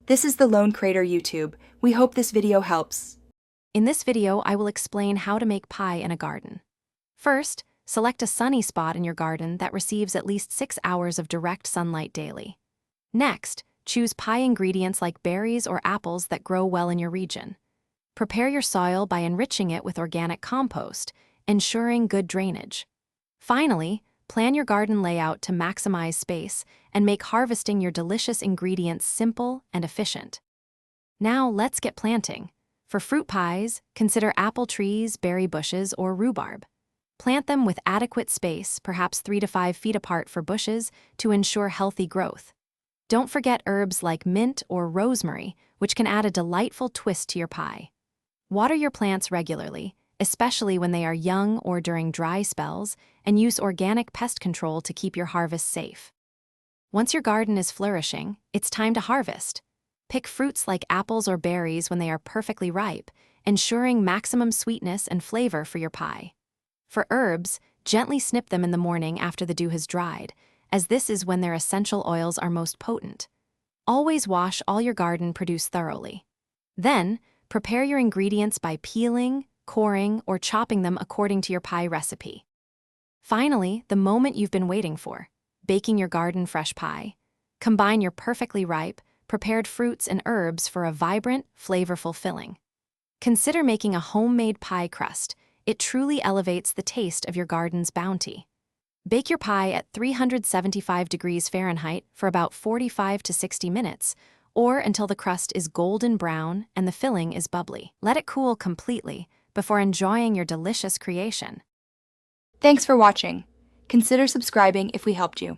This is the Lone Crater YouTube. We hope this video helps. In this video, I will explain how to make pie in a garden. First, select a sunny spot in your garden that receives at least 6 hours of direct sunlight daily. Next, choose pie ingredients like berries or apples that grow well in your region. Prepare your soil by enriching it with organic compost, ensuring good drainage. Finally, plan your garden layout to maximize space and make harvesting your delicious ingredients simple and efficient. Now let's get planting. For fruit pies, consider apple trees, berry bushes, or rhubarb. Plant them with adequate space, perhaps 3 to 5 feet apart for bushes, to ensure healthy growth. Don't forget herbs like mint or rosemary, which can add a delightful twist to your pie. Water your plants regularly, especially when they are young or during dry spells, and use organic pest control to keep your harvest safe. Once your garden is flourishing, it's time to harvest. Pick fruits like apples or berries when they are perfectly ripe, ensuring maximum sweetness and flavor for your pie. For herbs, gently snip them in the morning after the dew has dried, as this is when their essential oils are most potent. Always wash all your garden produce thoroughly. Then, prepare your ingredients by peeling, coring, or chopping them according to your pie recipe. Finally, the moment you've been waiting for, baking your garden fresh pie. Combine your perfectly ripe, prepared fruits and herbs for a vibrant, flavorful filling. Consider making a homemade pie crust. It truly elevates the taste of your garden's bounty. Bake your pie at 375 degrees Fahrenheit for about 45 to 60 minutes, or until the crust is golden brown and the filling is bubbly. Let it cool completely before enjoying your delicious creation. Thanks for watching. Consider subscribing if we helped you.